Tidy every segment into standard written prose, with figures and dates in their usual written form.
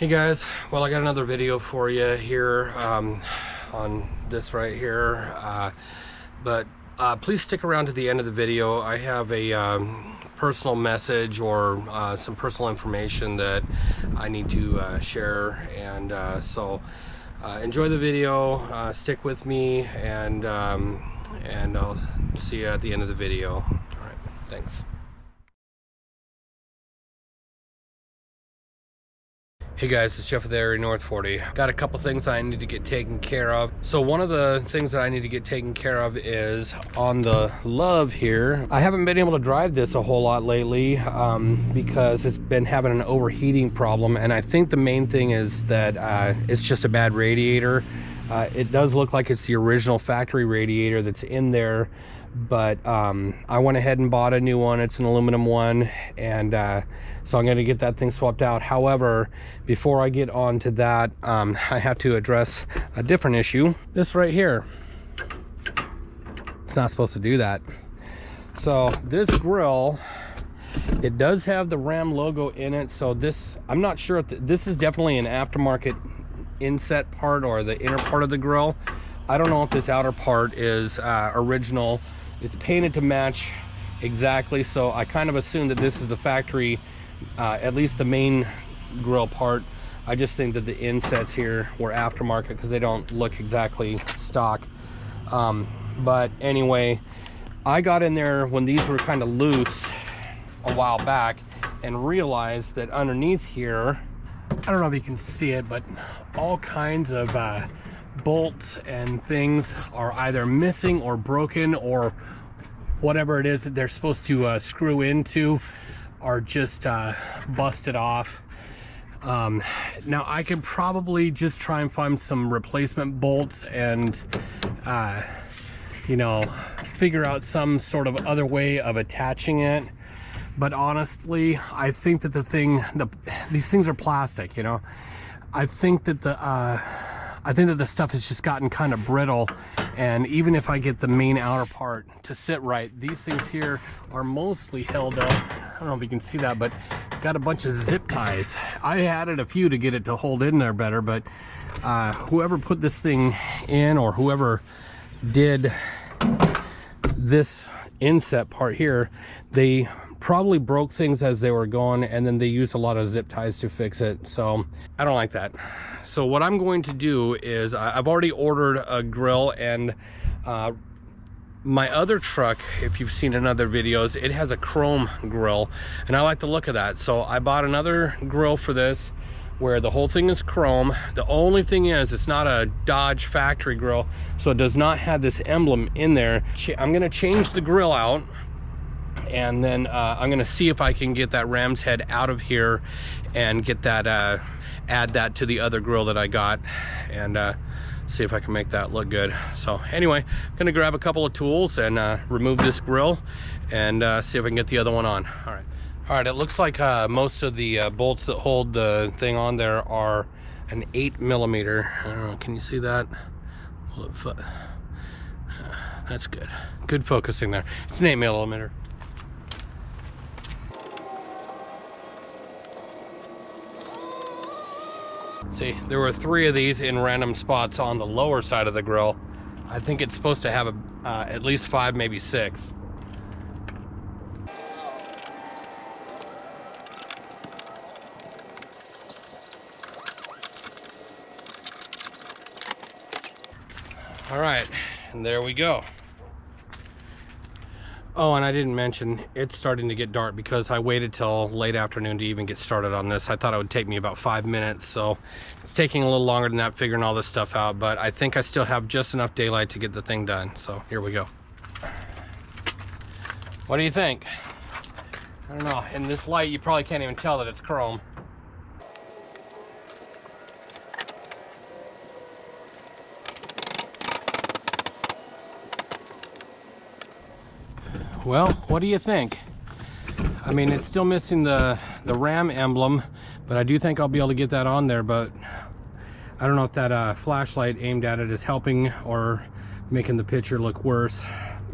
Hey guys, well I got another video for you here on this right here, but please stick around to the end of the video. I have a personal message or some personal information that I need to share, and so enjoy the video, stick with me, and I'll see you at the end of the video. All right, thanks. Hey guys, it's Jeff with Area North 40. Got a couple things I need to get taken care of. So one of the things that I need to get taken care of is on the LUV here. I haven't been able to drive this a whole lot lately because it's been having an overheating problem, and I think the main thing is that it's just a bad radiator. It does look like it's the original factory radiator that's in there, but I went ahead and bought a new one. It's an aluminum one, and so I'm going to get that thing swapped out. However, before I get on to that, I have to address a different issue. This right here, it's not supposed to do that. So this grill, it does have the Ram logo in it, so this, I'm not sure if this is definitely an aftermarket inset part or the inner part of the grill. I don't know if this outer part is original. It's painted to match exactly, so I kind of assume that this is the factory, at least the main grill part. I just think that the insets here were aftermarket because they don't look exactly stock. But anyway, I got in there when these were kind of loose a while back and realized that underneath here, I don't know if you can see it, but all kinds of bolts and things are either missing or broken, or whatever it is that they're supposed to screw into are just busted off. Now I could probably just try and find some replacement bolts and you know, figure out some sort of other way of attaching it. But honestly, I think that these things are plastic, you know. I think that the stuff has just gotten kind of brittle, and even if I get the main outer part to sit right, these things here are mostly held up. I don't know if you can see that, but got a bunch of zip ties. I added a few to get it to hold in there better, but whoever put this thing in, or whoever did this inset part here, they probably broke things as they were going, and then they used a lot of zip ties to fix it. So I don't like that. So what I'm going to do is I've already ordered a grill, and my other truck, if you've seen in other videos, it has a chrome grill, and I like the look of that. So I bought another grill for this where the whole thing is chrome. The only thing is, it's not a Dodge factory grill, so it does not have this emblem in there. I'm gonna change the grill out, and then I'm gonna see if I can get that ram's head out of here and get that add that to the other grill that I got, and see if I can make that look good. So anyway, I'm gonna grab a couple of tools and remove this grill and see if I can get the other one on. All right, it looks like most of the bolts that hold the thing on there are an 8mm. I don't know, can you see that? That's good focusing there. It's an 8mm. See, there were 3 of these in random spots on the lower side of the grill. I think it's supposed to have at least 5, maybe 6. All right, and there we go. Oh, and I didn't mention, it's starting to get dark because I waited till late afternoon to even get started on this. I thought it would take me about 5 minutes, so it's taking a little longer than that, figuring all this stuff out, but I think I still have just enough daylight to get the thing done. So here we go. What do you think? I don't know, in this light you probably can't even tell that it's chrome. Well, what do you think? I mean, it's still missing the Ram emblem, but I do think I'll be able to get that on there. But I don't know if that flashlight aimed at it is helping or making the picture look worse.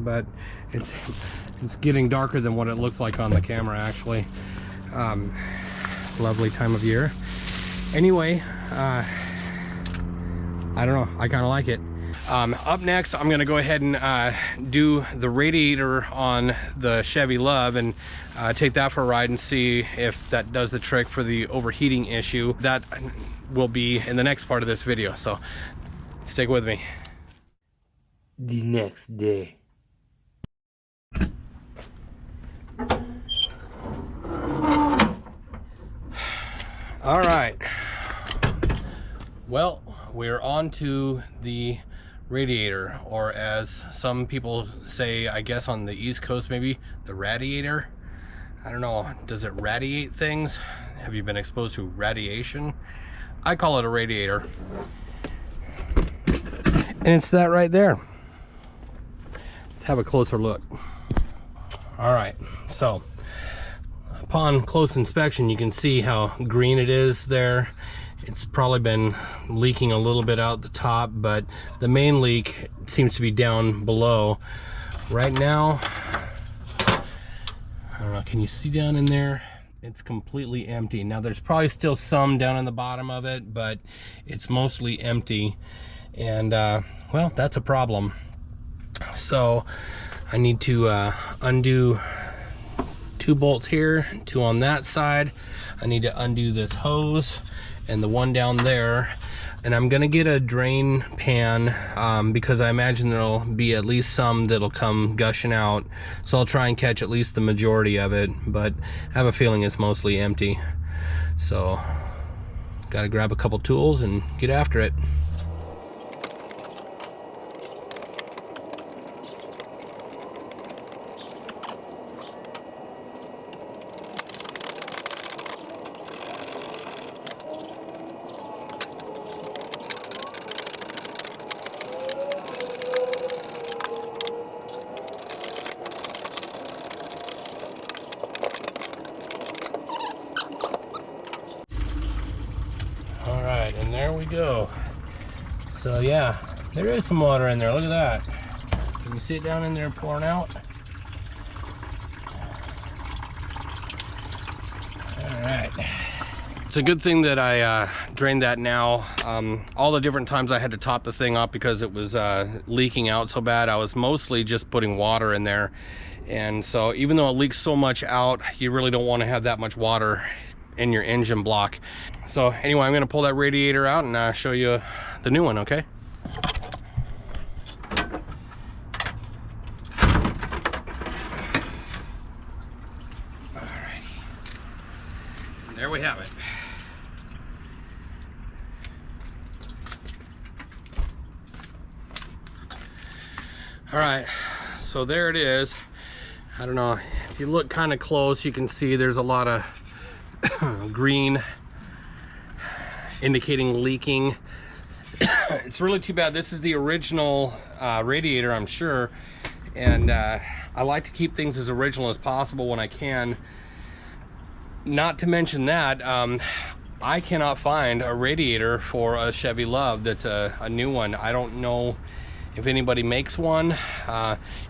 But it's getting darker than what it looks like on the camera, actually. Lovely time of year. Anyway, I don't know, I kind of like it. Up next, I'm gonna go ahead and do the radiator on the Chevy LUV and take that for a ride and see if that does the trick for the overheating issue. That will be in the next part of this video, so stick with me. The next day. All right, well, we're on to the radiator, or as some people say, I guess on the East Coast, maybe the radiator. I don't know, does it radiate things? Have you been exposed to radiation? I call it a radiator. And it's that right there. Let's have a closer look. All right, so upon close inspection, you can see how green it is there. It's probably been leaking a little bit out the top, but the main leak seems to be down below. Right now, I don't know, can you see down in there? It's completely empty. Now there's probably still some down in the bottom of it, but it's mostly empty. And well, that's a problem. So I need to undo 2 bolts here, 2 on that side. I need to undo this hose and the one down there, and I'm gonna get a drain pan because I imagine there'll be at least some that'll come gushing out, so I'll try and catch at least the majority of it, but I have a feeling it's mostly empty. So gotta grab a couple tools and get after it. And there we go. So yeah, there is some water in there. Look at that. Can you see it down in there pouring out? All right. It's a good thing that I drained that now. All the different times I had to top the thing up because it was leaking out so bad, I was mostly just putting water in there. And so even though it leaks so much out, you really don't want to have that much water in your engine block. So anyway, I'm going to pull that radiator out and show you the new one, okay? Alrighty. And there we have it. All right, so there it is. I don't know, if you look kind of close, you can see there's a lot of green indicating leaking. It's really too bad. This is the original radiator, I'm sure, and I like to keep things as original as possible when I can. Not to mention that I cannot find a radiator for a Chevy LUV that's a new one. I don't know if anybody makes one.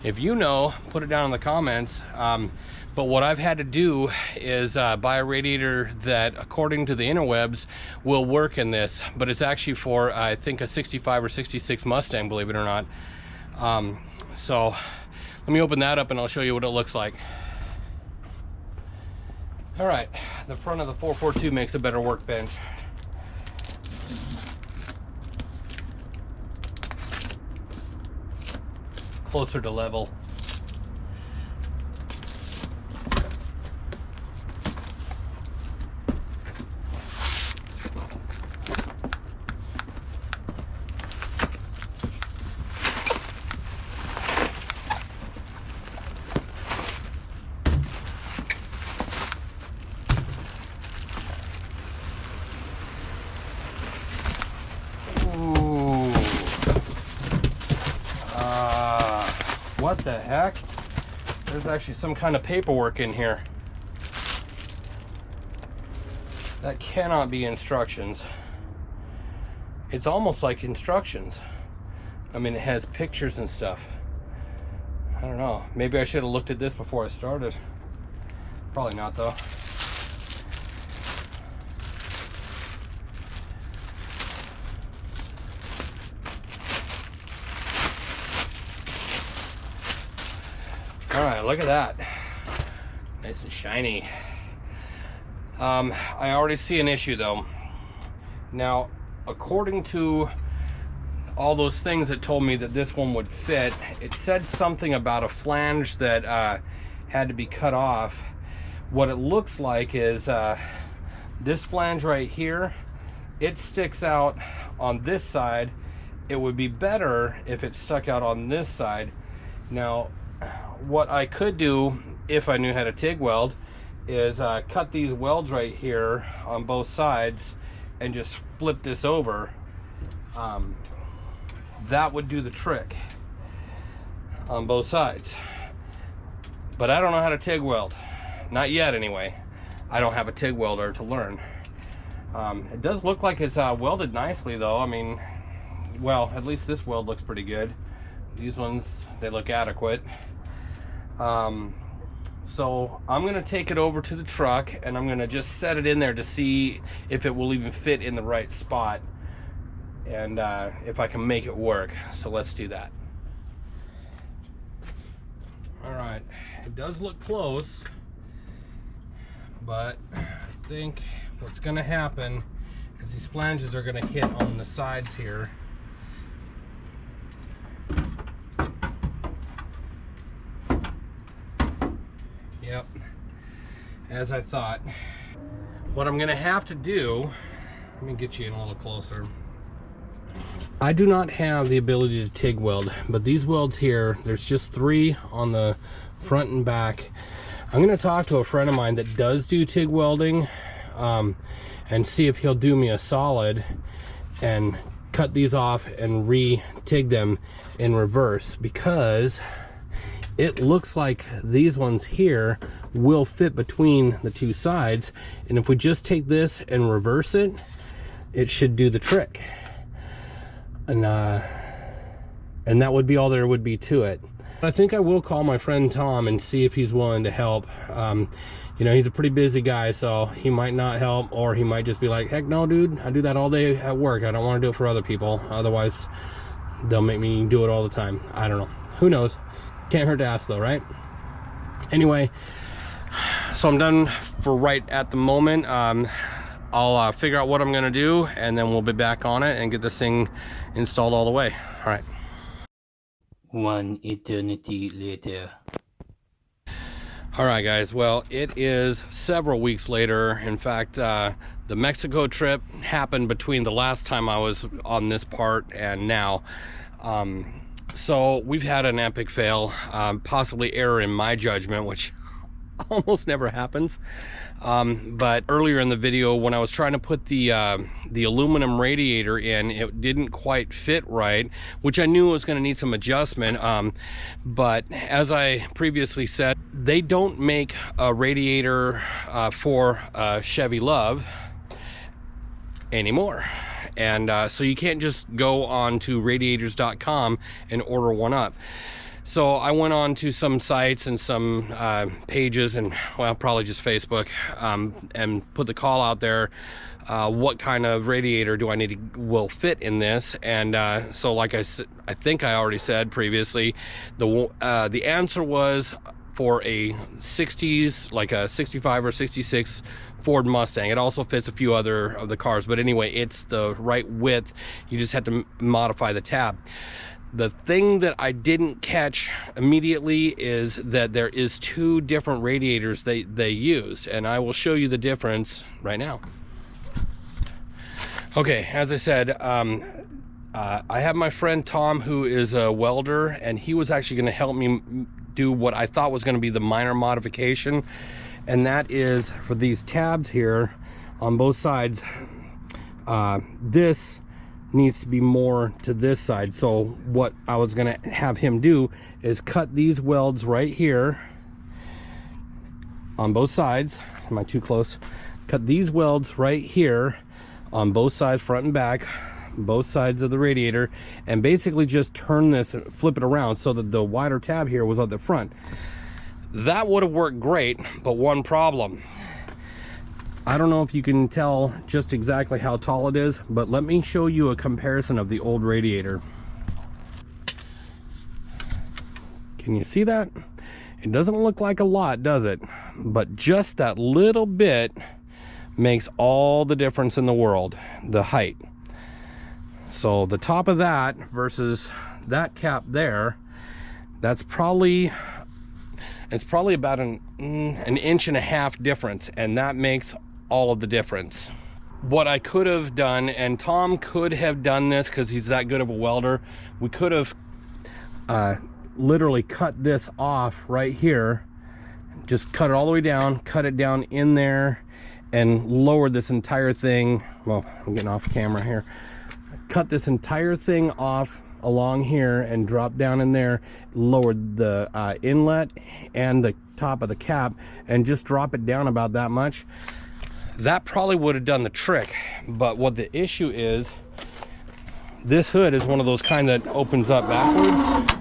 If you know, put it down in the comments. But what I've had to do is buy a radiator that, according to the interwebs, will work in this. But it's actually for, I think, a 65 or 66 Mustang, believe it or not. So let me open that up and I'll show you what it looks like. All right, the front of the 442 makes a better workbench. Closer to level. What the heck? There's actually some kind of paperwork in here. That cannot be instructions. It's almost like instructions. I mean, it has pictures and stuff. I don't know. Maybe I should have looked at this before I started. Probably not, though. look at that. Nice and shiny. I already see an issue though. Now, according to all those things that told me that this one would fit, it said something about a flange that had to be cut off. What it looks like is this flange right here, it sticks out on this side. It would be better if it stuck out on this side. Now, what I could do if I knew how to TIG weld is cut these welds right here on both sides and just flip this over. That would do the trick on both sides. But I don't know how to TIG weld. Not yet anyway. I don't have a TIG welder to learn. It does look like it's welded nicely though. I mean, well, at least this weld looks pretty good. These ones, they look adequate. So I'm gonna take it over to the truck and I'm gonna just set it in there to see if it will even fit in the right spot and if I can make it work. So let's do that. All right, it does look close, but I think what's gonna happen is these flanges are gonna hit on the sides here. Yep, as I thought. What I'm gonna have to do, let me get you in a little closer. I do not have the ability to TIG weld, but these welds here, there's just 3 on the front and back. I'm gonna talk to a friend of mine that does do TIG welding and see if he'll do me a solid and cut these off and re-TIG them in reverse, because it looks like these ones here will fit between the 2 sides, and if we just take this and reverse it, it should do the trick. And that would be all there would be to it. I think I will call my friend Tom and see if he's willing to help. You know, he's a pretty busy guy, so he might not help, or he might just be like, heck no, dude, I do that all day at work. I don't want to do it for other people. Otherwise, they'll make me do it all the time. I don't know. Who knows? Can't hurt to ask though, right? Anyway, so I'm done for right at the moment. I'll figure out what I'm gonna do, and then we'll be back on it and get this thing installed all the way. All right. One eternity later. All right, guys. Well, it is several weeks later. In fact, the Mexico trip happened between the last time I was on this part and now. So we've had an epic fail, possibly error in my judgment, which almost never happens. But earlier in the video, when I was trying to put the aluminum radiator in, it didn't quite fit right, which I knew was going to need some adjustment. But as I previously said, they don't make a radiator for Chevy LUV anymore. And so you can't just go on to radiators.com and order one up. So I went on to some sites and some pages, and well, probably just Facebook, and put the call out there. What kind of radiator do I need will fit in this? And so, like I think I already said previously, the answer was for a 60s, like a 65 or 66 Ford Mustang. It also fits a few other of the cars, but anyway, it's the right width. You just have to modify the tab. The thing that I didn't catch immediately is that there is 2 different radiators they use, and I will show you the difference right now. Okay, as I said, I have my friend Tom, who is a welder, and he was actually going to help me do what I thought was going to be the minor modification, and that is for these tabs here on both sides. This needs to be more to this side. So what I was gonna have him do is cut these welds right here on both sides. Am I too close? Cut these welds right here on both sides, front and back, both sides of the radiator, and basically just turn this and flip it around so that the wider tab here was at the front. That would have worked great, but one problem. I don't know if you can tell just exactly how tall it is, but let me show you a comparison of the old radiator. Can you see that? It doesn't look like a lot, does it? But just that little bit makes all the difference in the world, the height. So the top of that versus that cap there, that's probably, it's probably about an inch and a half difference, and that makes all of the difference. What I could have done, and Tom could have done this because he's that good of a welder, we could have literally cut this off right here, just cut it all the way down, cut it down in there, and lowered this entire thing. Well, I'm getting off camera here. Cut this entire thing off along here and drop down in there, lowered the inlet and the top of the cap, and just drop it down about that much. That probably would have done the trick. But what the issue is, this hood is one of those kind that opens up backwards.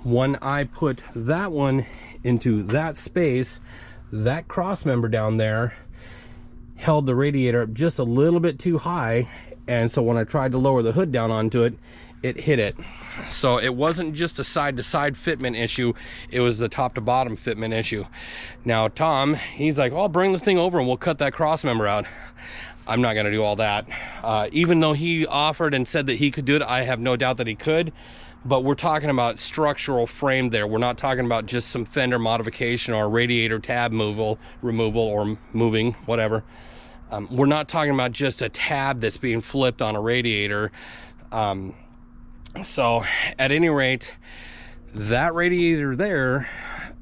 When I put that one into that space, that cross member down there held the radiator up just a little bit too high, and so when I tried to lower the hood down onto it, it hit it. So it wasn't just a side-to-side fitment issue, it was the top-to-bottom fitment issue. Now Tom, he's like, I'll bring the thing over and we'll cut that cross member out. I'm not gonna do all that. Even though he offered and said that he could do it, I have no doubt that he could. But we're talking about structural frame there. We're not talking about just some fender modification or radiator tab removal or moving, whatever. We're not talking about just a tab that's being flipped on a radiator. So at any rate, that radiator there,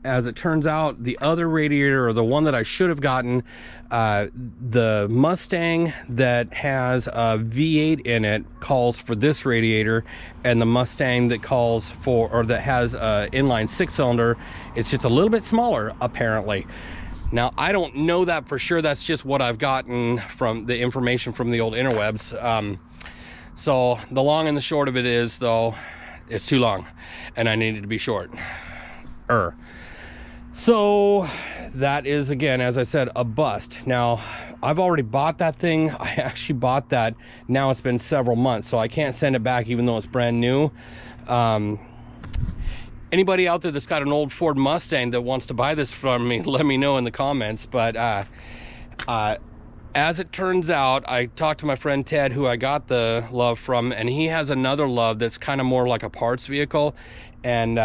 as it turns out, the other radiator, or the one that I should have gotten, the Mustang that has a V8 in it calls for this radiator, and the Mustang that calls for, or that has a inline 6-cylinder, it's just a little bit smaller apparently. Now I don't know that for sure, that's just what I've gotten from the information from the old interwebs. So the long and the short of it is, though, it's too long and I needed to be short. So that is, again, as I said, a bust. Now I've already bought that thing. I actually bought that, now it's been several months, so I can't send it back even though it's brand new. Anybody out there that's got an old Ford Mustang that wants to buy this from me, let me know in the comments. But as it turns out, I talked to my friend Ted, who I got the LUV from, and he has another LUV that's kind of more like a parts vehicle, and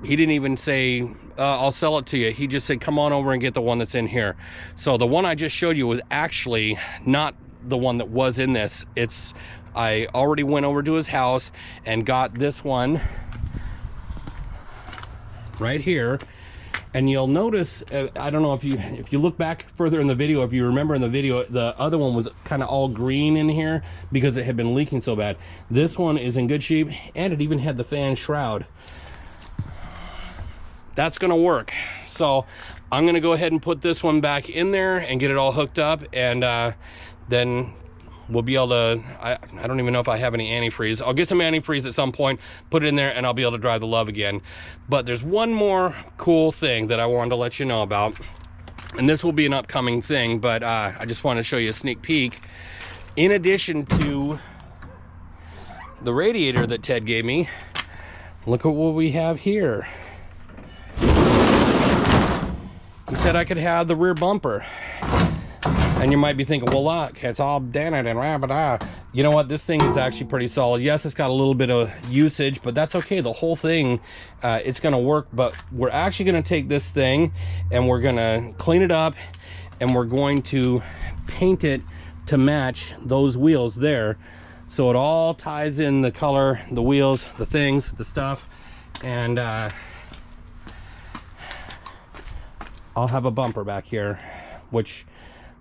he didn't even say, I'll sell it to you. He just said, come on over and get the one that's in here. So the one I just showed you was actually not the one that was in this. I already went over to his house and got this one right here. And you'll notice, I don't know if you look back further in the video, if you remember in the video, the other one was kind of all green in here because it had been leaking so bad. This one is in good shape, and it even had the fan shroud. That's gonna work. So I'm gonna go ahead and put this one back in there and get it all hooked up, and then we'll be able to, I don't even know if I have any antifreeze. I'll get some antifreeze at some point, put it in there, and I'll be able to drive the LUV again. But there's one more cool thing that I wanted to let you know about, and this will be an upcoming thing, but I just wanted to show you a sneak peek. In addition to the radiator that Ted gave me, look at what we have here. He said I could have the rear bumper. And you might be thinking, well, look, it's all dented and rabbit. You know what? This thing is actually pretty solid. Yes, it's got a little bit of usage, but that's okay. The whole thing, it's going to work. But we're actually going to take this thing and we're going to clean it up, and we're going to paint it to match those wheels there. So it all ties in, the color, the wheels, the things, the stuff. And I'll have a bumper back here, which,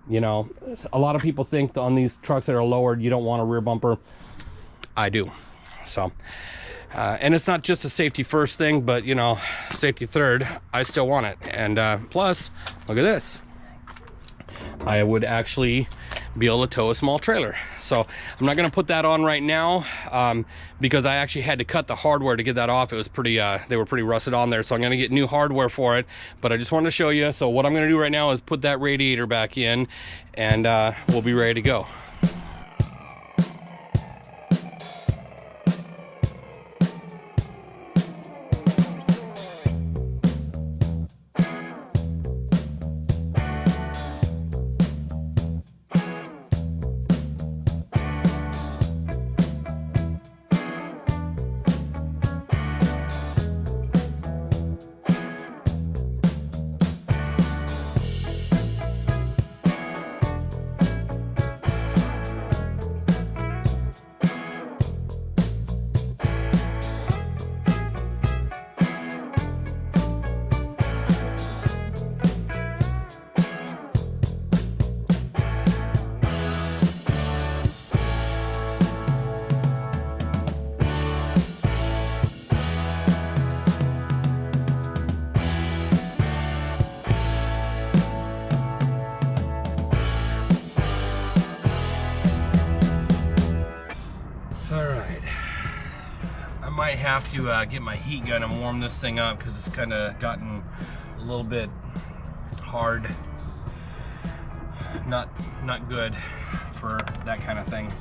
you know, a lot of people think that on these trucks that are lowered, you don't want a rear bumper. I do. So, and it's not just a safety first thing, but, you know, safety third. I still want it. And plus, look at this. I would actually be able to tow a small trailer. So I'm not going to put that on right now, because I actually had to cut the hardware to get that off. It was pretty, they were pretty rusted on there. So I'm going to get new hardware for it, but I just wanted to show you. So what I'm going to do right now is put that radiator back in, and we'll be ready to go. might have to get my heat gun and warm this thing up because it's kind of gotten a little bit hard. Not good for that kind of thing.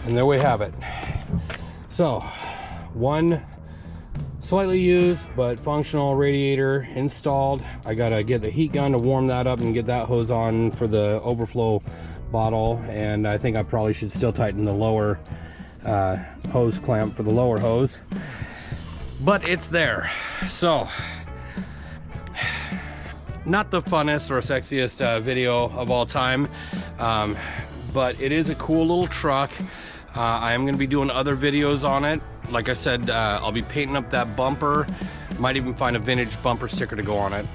And there we have it. So, one slightly used but functional radiator installed. I gotta get the heat gun to warm that up and get that hose on for the overflow bottle. And I think I probably should still tighten the lower hose clamp for the lower hose. But it's there. So, not the funnest or sexiest video of all time, but it is a cool little truck. I am going to be doing other videos on it. Like I said, I'll be painting up that bumper. Might even find a vintage bumper sticker to go on it.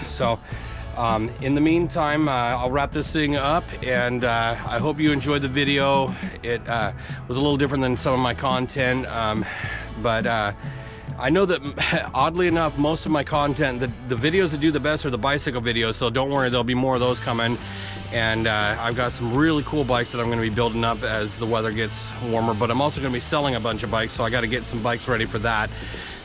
So in the meantime, I'll wrap this thing up, and I hope you enjoyed the video. It was a little different than some of my content, but I know that oddly enough, most of my content, the videos that do the best are the bicycle videos, so don't worry, there'll be more of those coming. And I've got some really cool bikes that I'm going to be building up as the weather gets warmer, but I'm also going to be selling a bunch of bikes, so I got to get some bikes ready for that.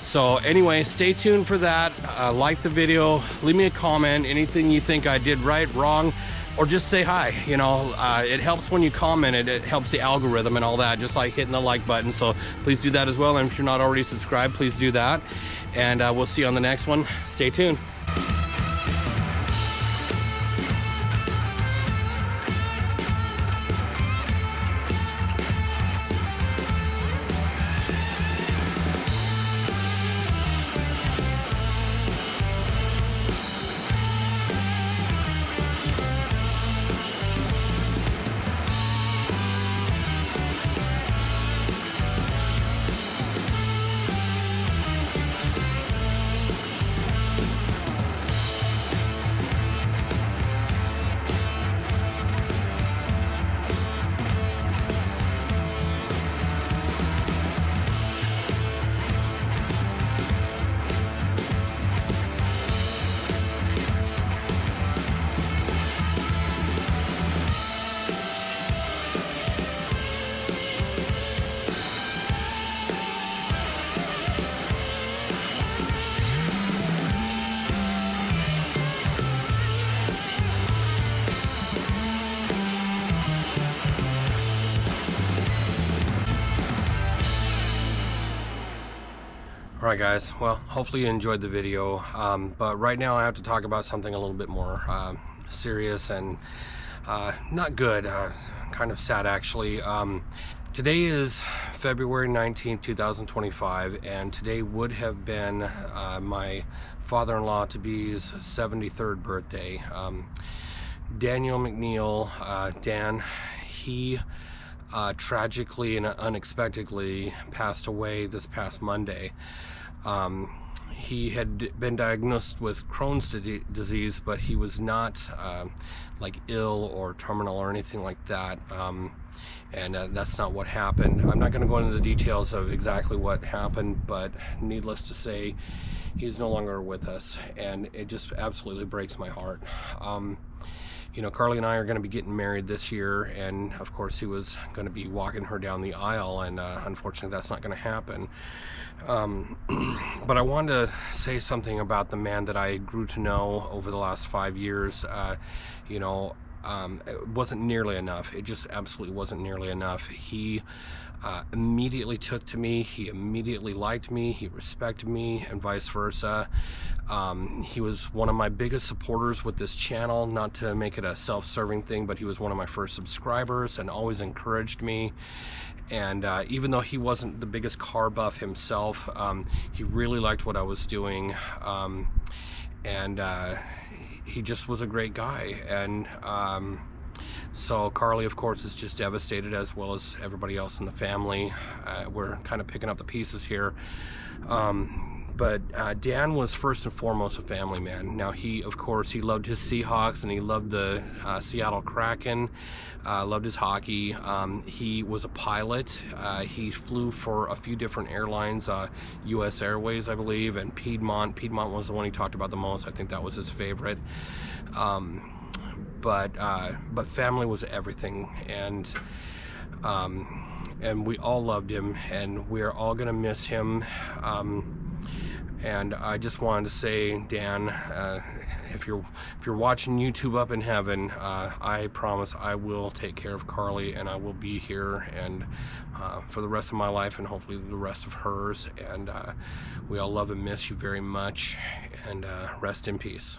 So anyway, stay tuned for that. Like the video, leave me a comment, anything you think I did right, wrong, or just say hi. You know, it helps when you comment, it helps the algorithm and all that, just like hitting the like button. So please do that as well, and if you're not already subscribed, please do that. And we'll see you on the next one. Stay tuned. Alright guys, well, hopefully you enjoyed the video, but right now I have to talk about something a little bit more serious and not good, kind of sad actually. Today is February 19th, 2025, and today would have been my father-in-law to be's 73rd birthday. Daniel McNeil, Dan, he tragically and unexpectedly passed away this past Monday. He had been diagnosed with Crohn's disease, but he was not like ill or terminal or anything like that, and that's not what happened. I'm not going to go into the details of exactly what happened, but needless to say, he's no longer with us, and it just absolutely breaks my heart. You know, Carly and I are going to be getting married this year, and of course he was going to be walking her down the aisle, and unfortunately that's not going to happen. But I wanted to say something about the man that I grew to know over the last 5 years. You know, it wasn't nearly enough. It just absolutely wasn't nearly enough. He immediately took to me. He immediately liked me. He respected me, and vice versa. He was one of my biggest supporters with this channel, not to make it a self-serving thing, but he was one of my first subscribers and always encouraged me. And even though he wasn't the biggest car buff himself, he really liked what I was doing. And he just was a great guy. And so Carly, of course, is just devastated, as well as everybody else in the family. We're kind of picking up the pieces here. But Dan was first and foremost a family man. Now, he, of course, he loved his Seahawks, and he loved the Seattle Kraken, loved his hockey. He was a pilot. He flew for a few different airlines, US Airways, I believe, and Piedmont. Piedmont was the one he talked about the most. I think that was his favorite. But family was everything, and we all loved him, and we're all gonna miss him. And I just wanted to say, Dan, if you're watching YouTube up in heaven, I promise I will take care of Carly, and I will be here, and for the rest of my life, and hopefully the rest of hers. And we all love and miss you very much, and rest in peace.